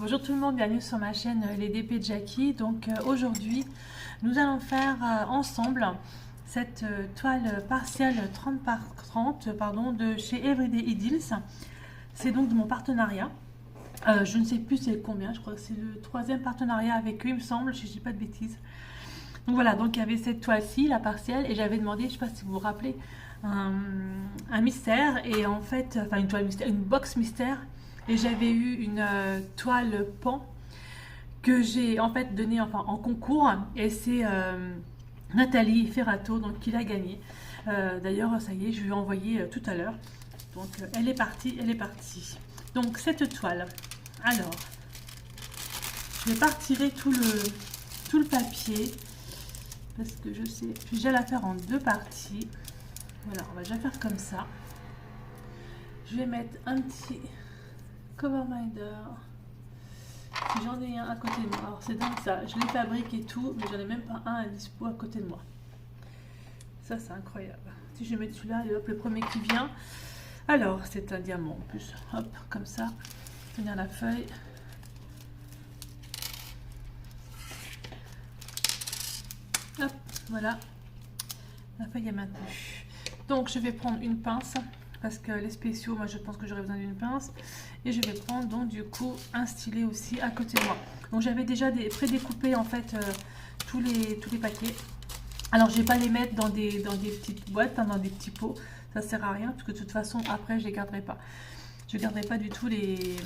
Bonjour tout le monde, bienvenue sur ma chaîne Les DP de Jackie. Donc aujourd'hui, nous allons faire ensemble cette toile partielle 30 par 30 de chez Everyday Idyls. C'est donc de mon partenariat. Je ne sais plus c'est combien, je crois que c'est le 3e partenariat avec eux, il me semble, si je ne dis pas de bêtises. Donc voilà, donc il y avait cette toile-ci, la partielle, et j'avais demandé, je ne sais pas si vous vous rappelez, un mystère, et en fait, enfin une toile mystère, une box mystère, et j'avais eu une toile pan que j'ai en fait donnée en concours, et c'est Nathalie Ferrato donc qui l'a gagné. D'ailleurs, ça y est, je lui ai envoyé tout à l'heure. Donc elle est partie, elle est partie. Donc cette toile, alors, je vais pas retirer tout le papier parce que je sais, je vais déjà la faire en 2 parties. Voilà, on va déjà faire comme ça. Je vais mettre un petit cover binder. J'en ai un à côté de moi. Alors c'est dingue ça, je les fabrique et tout, mais j'en ai même pas un à dispo à côté de moi. Ça c'est incroyable. Si je vais mettre celui-là, et hop, le premier qui vient. Alors c'est un diamant en plus. Hop, comme ça. Tenir la feuille. Hop, voilà. La feuille est maintenue. Donc je vais prendre une pince. Parce que les spéciaux, moi je pense que j'aurais besoin d'une pince. Et je vais prendre donc du coup un stylet aussi à côté de moi. Donc j'avais déjà prédécoupé en fait tous les paquets. Alors je vais pas les mettre dans des petites boîtes, dans des petits pots. Ça sert à rien parce que de toute façon après je les garderai pas. Je garderai pas du tout les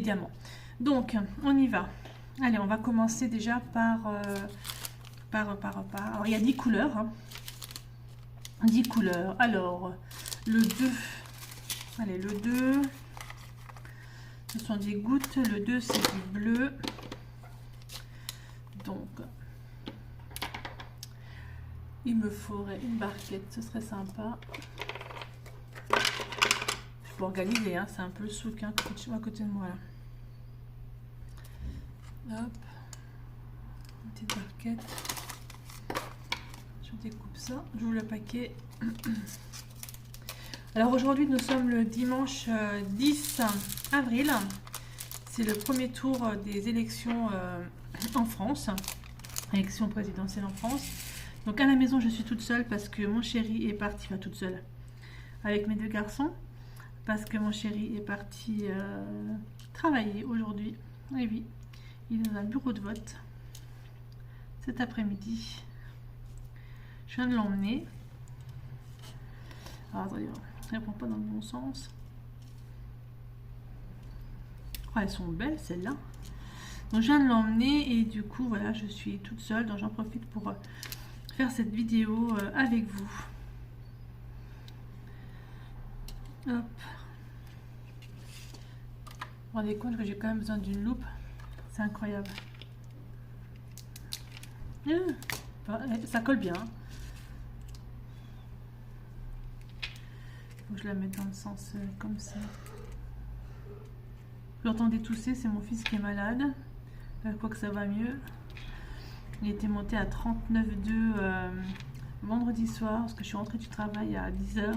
diamants. Donc on y va. Allez, on va commencer déjà par... Alors il y a 10 couleurs. Hein. 10 couleurs. Alors le 2. Allez, le 2. Ce sont des gouttes. Le 2, c'est du bleu. Donc, il me faudrait une barquette. Ce serait sympa. Je peux organiser, hein, c'est un peu souk hein, à côté de moi. Là. Hop. Une petite barquette. Je découpe ça. J'ouvre le paquet. Alors aujourd'hui nous sommes le dimanche 10 avril, c'est le premier tour des élections en France, élection présidentielle en France. Donc à la maison je suis toute seule parce que mon chéri est parti, enfin toute seule, avec mes 2 garçons, parce que mon chéri est parti travailler aujourd'hui. Et oui, il est dans un bureau de vote cet après-midi. Je viens de l'emmener. Alors attendez, elle prend pas dans le bon sens. Oh, elles sont belles celles-là. Donc je viens de l'emmener et du coup voilà, je suis toute seule, donc j'en profite pour faire cette vidéo avec vous. Hop. Vous vous rendez compte que j'ai quand même besoin d'une loupe. C'est incroyable. Ça colle bien. Faut que je la mette dans le sens comme ça. Vous entendez tousser, c'est mon fils qui est malade. Je crois que ça va mieux. Il était monté à 39,2 vendredi soir, parce que je suis rentrée du travail à 10 h.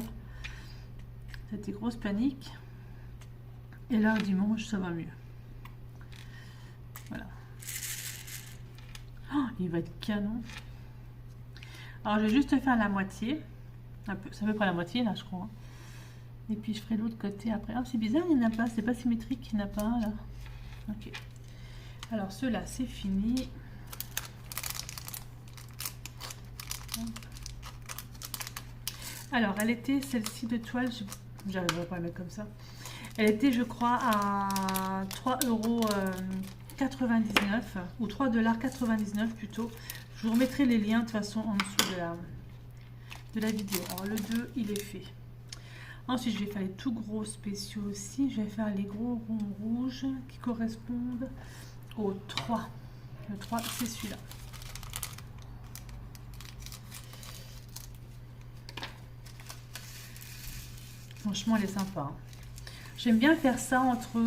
C'était grosse panique. Et là, dimanche, ça va mieux. Voilà. Oh, il va être canon. Alors, je vais juste faire la moitié. Un peu, ça à peu près la moitié, là, je crois. Et puis je ferai l'autre côté après. Ah, c'est bizarre, il n'y en a pas. C'est pas symétrique, il n'y en a pas un là. Ok. Alors ceux-là, c'est fini. Alors, elle était celle-ci de toile. J'arriverai pas à la mettre comme ça. Elle était, je crois, à 3,99 € ou 3,99 $ plutôt. Je vous remettrai les liens de toute façon en dessous de la vidéo. Alors, le 2, il est fait. Ensuite, je vais faire les tout gros spéciaux aussi. Je vais faire les gros ronds rouges qui correspondent au 3. Le 3, c'est celui-là. Franchement, elle est sympa. Hein. J'aime bien faire ça entre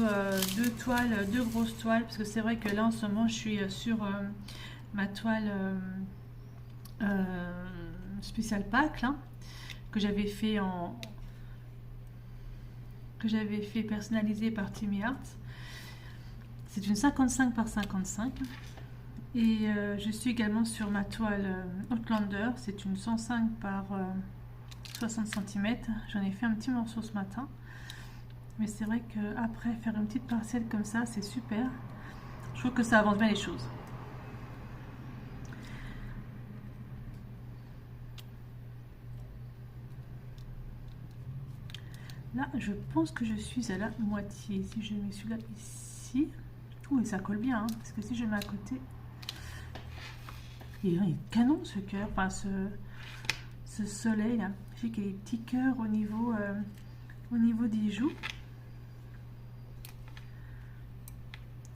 2 toiles, 2 grosses toiles. Parce que c'est vrai que là, en ce moment, je suis sur ma toile spéciale Pâques, là, que j'avais fait personnalisé par Timmy Art. C'est une 55 par 55. Et je suis également sur ma toile Outlander. C'est une 105 par 60 cm. J'en ai fait un petit morceau ce matin. Mais c'est vrai qu'après, faire une petite parcelle comme ça, c'est super. Je trouve que ça avance bien les choses. Là, je pense que je suis à la moitié. Si je mets celui-là ici... Oui, ça colle bien, hein, parce que si je mets à côté... Il est canon ce cœur, enfin ce soleil là. J'ai qu'il y a des petits cœurs au niveau des joues.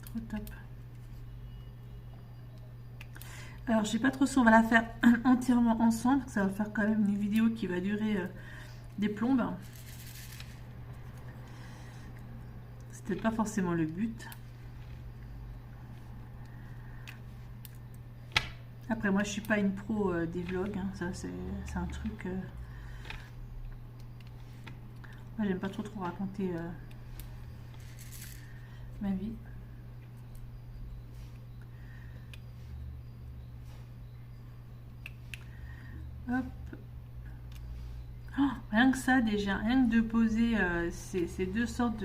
Trop top. Alors, je sais pas trop si on va la faire entièrement ensemble, parce que ça va faire quand même une vidéo qui va durer des plombes. C'était pas forcément le but. Après, moi, je suis pas une pro des vlogs. Hein. Ça, c'est un truc... Moi, j'aime pas trop raconter ma vie. Hop. Oh, rien que ça, déjà. Rien que de poser ces deux sortes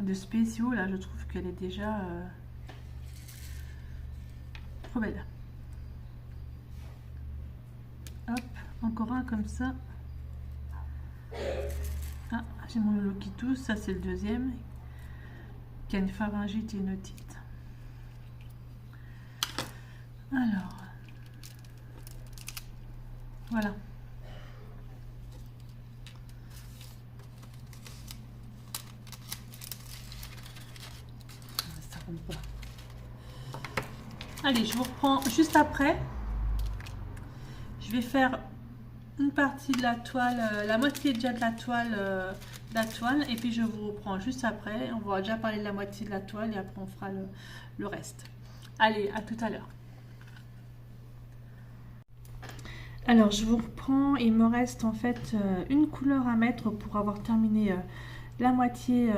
de spéciaux, là, je trouve qu'elle est déjà trop belle. Hop, encore un comme ça. Ah, j'ai mon Loquitus, ça c'est le deuxième, qui a une pharyngite et une otite. Alors, voilà. Ça compte pas. Allez, je vous reprends juste après. Je vais faire une partie de la toile, la moitié déjà de la toile, et puis je vous reprends juste après. On va déjà parler de la moitié de la toile et après on fera le reste. Allez, à tout à l'heure. Alors je vous reprends, il me reste en fait une couleur à mettre pour avoir terminé la moitié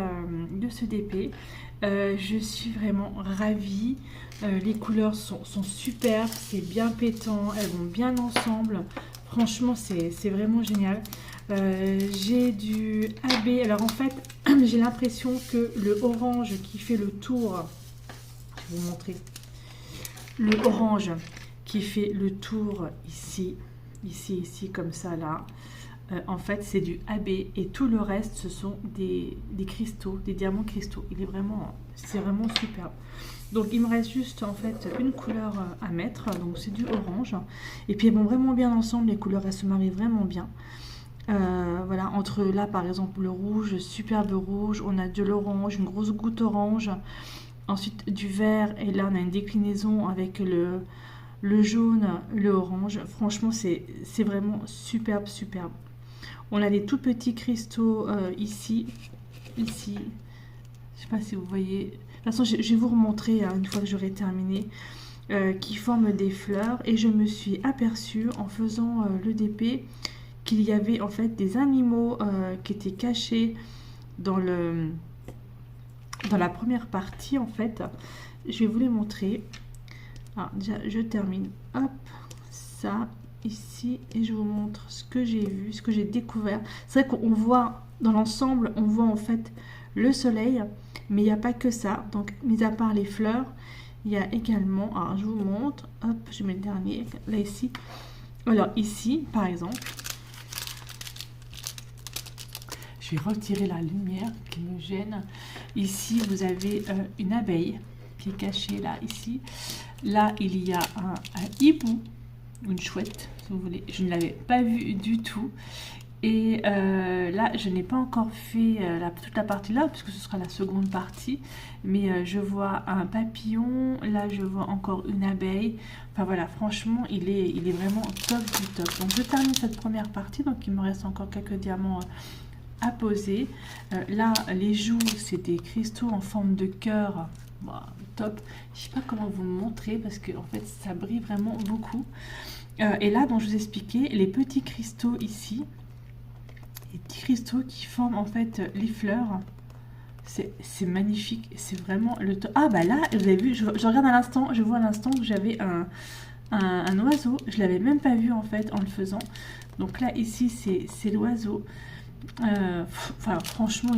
de ce DP. Je suis vraiment ravie, les couleurs sont superbes, c'est bien pétant, elles vont bien ensemble, franchement c'est vraiment génial. J'ai du AB, alors en fait j'ai l'impression que le orange qui fait le tour, je vais vous montrer, le orange qui fait le tour ici comme ça là, en fait c'est du AB et tout le reste ce sont des cristaux, des diamants cristaux. C'est vraiment superbe. Donc il me reste juste en fait une couleur à mettre, donc c'est du orange, et puis elles vont vraiment bien ensemble, les couleurs elles se marient vraiment bien. Voilà, entre là par exemple le rouge, superbe rouge, on a de l'orange, une grosse goutte orange, ensuite du vert, et là on a une déclinaison avec le jaune, le orange. Franchement c'est vraiment superbe. On a des tout petits cristaux ici, je sais pas si vous voyez, de toute façon je vais vous remontrer une fois que j'aurai terminé, qui forment des fleurs. Et je me suis aperçue en faisant le DP qu'il y avait en fait des animaux qui étaient cachés dans la première partie. En fait je vais vous les montrer. Alors déjà je termine, hop, ça ici, et je vous montre ce que j'ai vu, ce que j'ai découvert. C'est vrai qu'on voit dans l'ensemble, on voit en fait le soleil, mais il n'y a pas que ça. Donc mis à part les fleurs, il y a également, alors je vous montre, hop, je mets le dernier là ici. Alors ici par exemple, je vais retirer la lumière qui me gêne. Ici vous avez une abeille qui est cachée là, ici. Là il y a un hibou, une chouette si vous voulez, je ne l'avais pas vu du tout. Et là je n'ai pas encore fait toute la partie là, puisque ce sera la seconde partie, mais je vois un papillon, là je vois encore une abeille. Enfin voilà, franchement il est vraiment top du top. Donc je termine cette première partie, donc il me reste encore quelques diamants à poser. Là les joues, c'est des cristaux en forme de cœur. Wow, top. Je sais pas comment vous me montrer parce que en fait ça brille vraiment beaucoup. Et là, donc je vous expliquais les petits cristaux ici, les petits cristaux qui forment en fait les fleurs. C'est magnifique. C'est vraiment le top. Ah bah là, vous avez vu, je regarde à l'instant, je vois à l'instant que j'avais un oiseau. Je l'avais même pas vu en fait en le faisant. Donc là, ici, c'est l'oiseau. Enfin, franchement,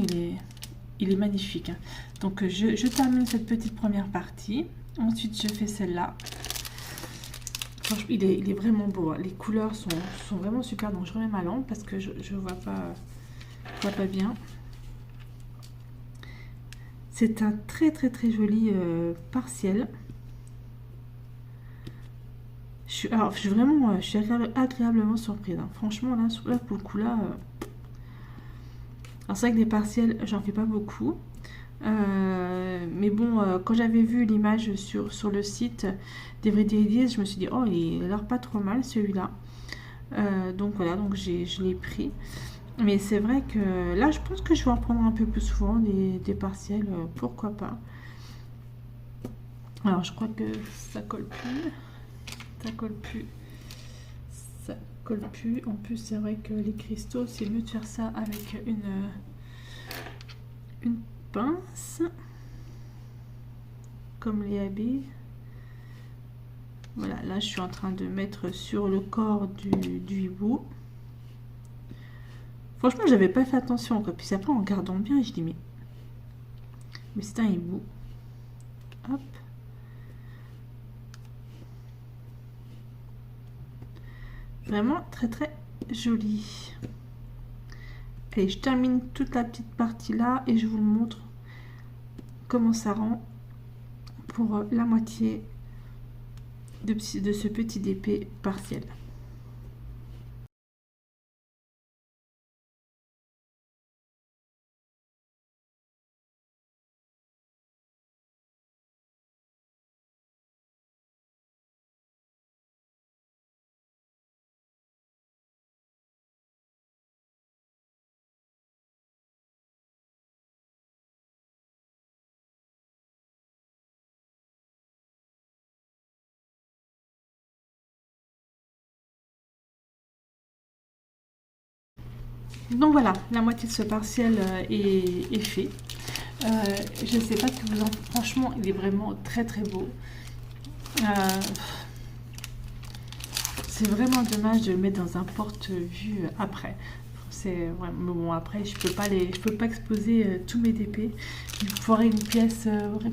il est magnifique. Hein. Donc je termine cette petite première partie. Ensuite, je fais celle-là. Il est vraiment beau. Hein. Les couleurs sont vraiment super. Donc je remets ma lampe parce que je vois pas bien. C'est un très joli partiel. Je suis agréablement surprise. Hein. Franchement, là, pour le coup, là... Alors c'est vrai que des partiels, j'en fais pas beaucoup. Mais bon, quand j'avais vu l'image sur le site d'Everyday Ideas, je me suis dit, oh, il a l'air pas trop mal celui-là. Donc voilà, donc je l'ai pris. Mais c'est vrai que là, je pense que je vais en prendre un peu plus souvent des partiels, pourquoi pas. Alors, je crois que ça colle plus. Ça colle plus. Ça colle plus. En plus, c'est vrai que les cristaux, c'est mieux de faire ça avec une pince. Comme les AB. Voilà, là, je suis en train de mettre sur le corps du hibou. Franchement, j'avais pas fait attention. Quoi. Puis après, en regardant bien, je dis, mais c'est un hibou. Hop. Vraiment très joli. Allez, je termine toute la petite partie là et je vous montre comment ça rend pour la moitié de ce petit DP partiel. Donc voilà, la moitié de ce partiel est fait. Je ne sais pas ce que vous en... Franchement, il est vraiment très beau. C'est vraiment dommage de le mettre dans un porte-vue après. C'est vraiment bon. Après, je peux pas exposer tous mes DP. Il faudrait une pièce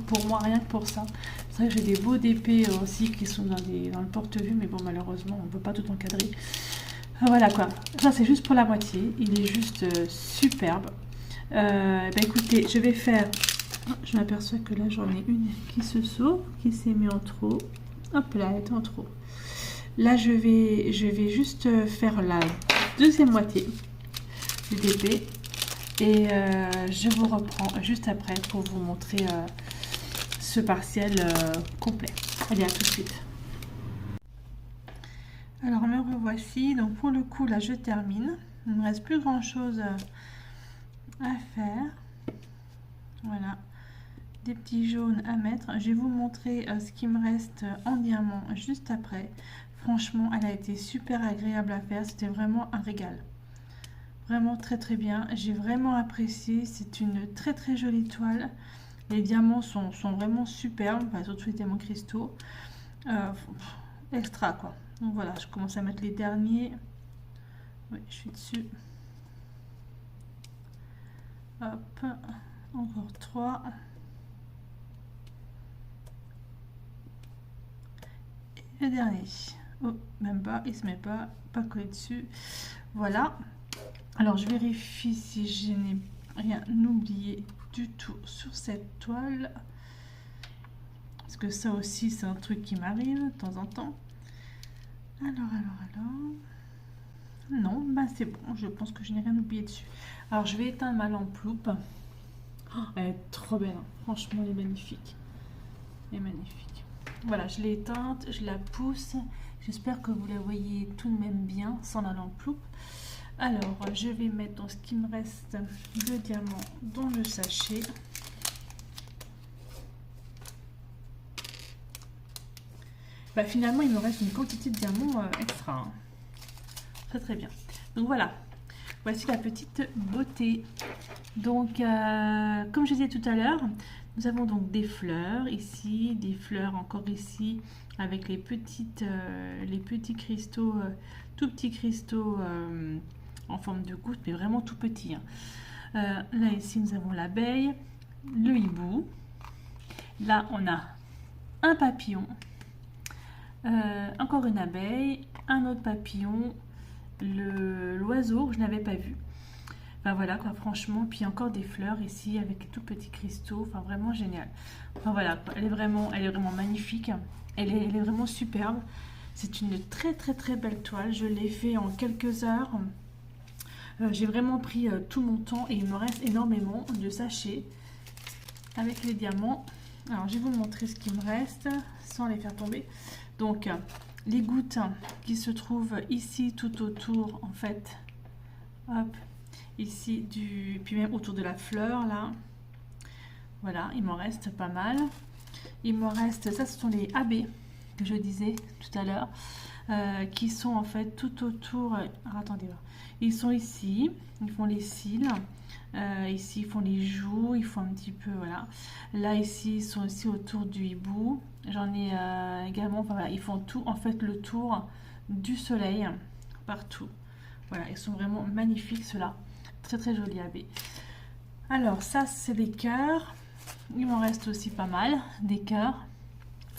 pour moi rien que pour ça. C'est vrai que j'ai des beaux DP aussi qui sont dans le porte-vue, mais bon, malheureusement, on peut pas tout encadrer. Voilà quoi. Ça, c'est juste pour la moitié. Il est juste superbe. Bah écoutez, je vais faire... Je m'aperçois que là, j'en ai une qui se sauve, qui s'est mis en trop. Hop là, elle est en trop. Là, je vais juste faire la deuxième moitié du DP et je vous reprends juste après pour vous montrer ce partiel complet. Allez, à tout de suite. Alors, me revoici. Donc, pour le coup, là, je termine. Il ne me reste plus grand chose à faire. Voilà. Des petits jaunes à mettre. Je vais vous montrer ce qui me reste en diamant juste après. Franchement, elle a été super agréable à faire. C'était vraiment un régal. Vraiment très bien. J'ai vraiment apprécié. C'est une très jolie toile. Les diamants sont vraiment superbes. Enfin, surtout les diamants cristaux. Extra quoi. Donc voilà, je commence à mettre les derniers. Oui, je suis dessus. Hop. Encore 3. Le dernier. Oh, même pas, il se met pas collé dessus. Voilà. Alors, je vérifie si je n'ai rien oublié du tout sur cette toile. Parce que ça aussi, c'est un truc qui m'arrive de temps en temps. Alors. Non, bah c'est bon. Je pense que je n'ai rien oublié dessus. Alors, je vais éteindre ma lampe loupe. Oh, elle est trop belle. Hein. Franchement, elle est magnifique. Elle est magnifique. Voilà, je l'ai éteinte, je la pousse. J'espère que vous la voyez tout de même bien sans la lampe loupe. Alors, je vais mettre dans ce qui me reste de diamants dans le sachet. Bah, finalement, il me reste une quantité de diamants extra. Hein. Très bien. Donc voilà, voici la petite beauté. Donc, comme je disais tout à l'heure, nous avons donc des fleurs ici, des fleurs encore ici, avec les petits cristaux, tout petits cristaux en forme de goutte, mais vraiment tout petits. Hein. Là, ici, nous avons l'abeille, le hibou. Là, on a un papillon, encore une abeille, un autre papillon, l'oiseau que je n'avais pas vu. Enfin voilà quoi, franchement, puis encore des fleurs ici avec des tout petits cristaux, enfin vraiment génial. Enfin voilà, elle est vraiment magnifique, elle est vraiment superbe. C'est une très très très belle toile, je l'ai fait en quelques heures. J'ai vraiment pris tout mon temps et il me reste énormément de sachets avec les diamants. Alors je vais vous montrer ce qui me reste sans les faire tomber. Donc les gouttes qui se trouvent ici tout autour en fait, hop, ici puis même autour de la fleur là, voilà, il m'en reste pas mal. Il me reste, ça ce sont les AB que je disais tout à l'heure, qui sont en fait tout autour. Alors, attendez, ils sont ici, ils font les cils, ici ils font les joues, ils font un petit peu, voilà, là ici ils sont aussi autour du hibou. J'en ai également, enfin, voilà, ils font tout en fait le tour du soleil partout. Voilà, ils sont vraiment magnifiques ceux-là, très très jolis AB. Alors ça c'est des cœurs, il m'en reste aussi pas mal des cœurs.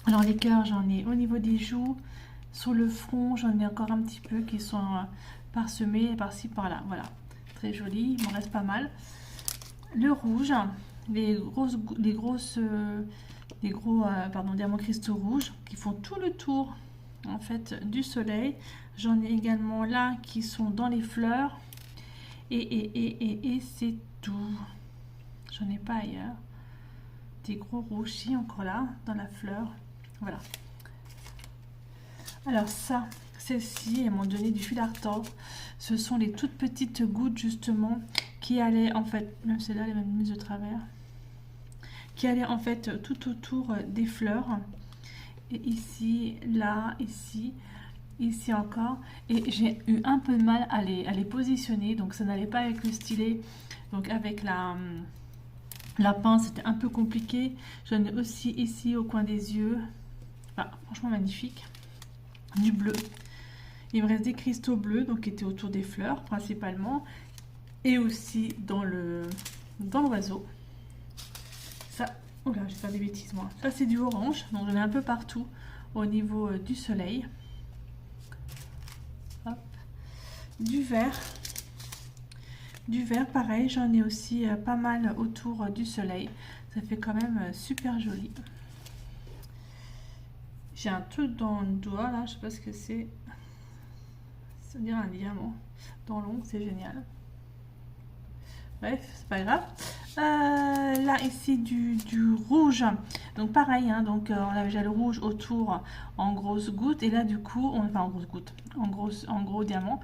Alors les cœurs, j'en ai au niveau des joues, sur le front, j'en ai encore un petit peu qui sont parsemés par-ci par-là. Voilà, très joli, il m'en reste pas mal. Le rouge, les gros diamants cristaux rouges qui font tout le tour en fait du soleil. J'en ai également là qui sont dans les fleurs et c'est tout. J'en ai pas ailleurs. Des gros rouges ici encore là dans la fleur. Voilà. Alors ça, celles-ci, elles m'ont donné du fil à retordre. Ce sont les toutes petites gouttes justement qui allaient en fait, même celle-là, elle est même mise de travers, qui allaient en fait tout autour des fleurs. Et ici, là, ici encore. Et j'ai eu un peu de mal à les positionner, donc ça n'allait pas avec le stylet. Donc avec la pince, c'était un peu compliqué. J'en ai aussi ici au coin des yeux. Enfin, franchement magnifique. Du bleu. Il me reste des cristaux bleus, donc qui étaient autour des fleurs principalement. Et aussi dans l'oiseau. Ça, oh là, j'ai fait des bêtises moi. Ça c'est du orange, donc j'en ai un peu partout au niveau du soleil. Hop. Du vert. Du vert, pareil, j'en ai aussi pas mal autour du soleil. Ça fait quand même super joli. J'ai un truc dans le doigt là, je sais pas ce que c'est. Ça dirait un diamant dans l'ombre, c'est génial. Bref, c'est pas grave. Là ici du rouge, donc pareil, hein, donc on avait déjà le rouge autour en grosses gouttes et là du coup, enfin en grosses gouttes, en gros diamant.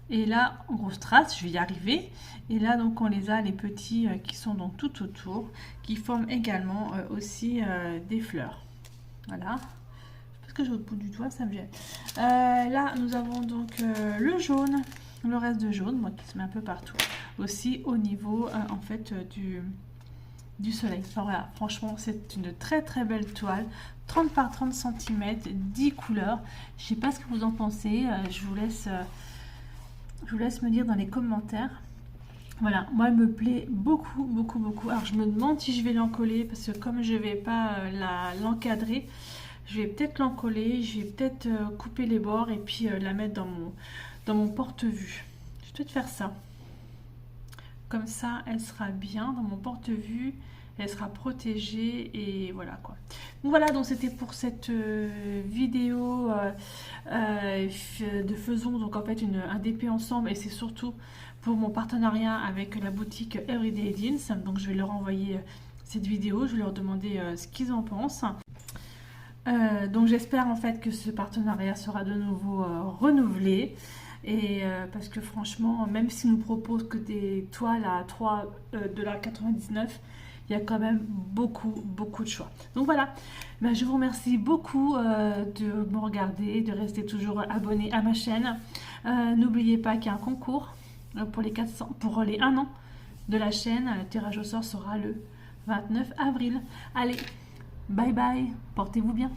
Et là, en grosse trace, je vais y arriver. Et là, donc, on les a, les petits qui sont donc tout autour, qui forment également aussi des fleurs. Voilà. Parce que j'ai au bout du doigt, ça me gêne. Là, nous avons donc le jaune, le reste de jaune, moi, qui se met un peu partout. Aussi au niveau, en fait, du soleil. Enfin, voilà, franchement, c'est une très très belle toile. 30 par 30 cm, 10 couleurs. Je ne sais pas ce que vous en pensez. Je vous laisse me dire dans les commentaires. Voilà, moi elle me plaît beaucoup, beaucoup, beaucoup. Alors je me demande si je vais l'encoller parce que comme je vais pas l'encadrer, je vais peut-être l'encoller, je vais peut-être couper les bords et puis la mettre dans mon porte-vue. Je vais peut-être faire ça. Comme ça, elle sera bien dans mon porte-vue, elle sera protégée et voilà quoi. Donc voilà, donc c'était pour cette vidéo de faisons donc en fait un DP ensemble et c'est surtout pour mon partenariat avec la boutique Everyday Jeans. Donc je vais leur envoyer cette vidéo, je vais leur demander ce qu'ils en pensent. Donc j'espère en fait que ce partenariat sera de nouveau renouvelé. Et parce que franchement, même s'ils nous proposent que des toiles à 3,99 $, il y a quand même beaucoup de choix. Donc voilà, ben, je vous remercie beaucoup de me regarder, de rester toujours abonné à ma chaîne. N'oubliez pas qu'il y a un concours pour les 1 an de la chaîne. Le tirage au sort sera le 29 avril. Allez, bye bye, portez-vous bien.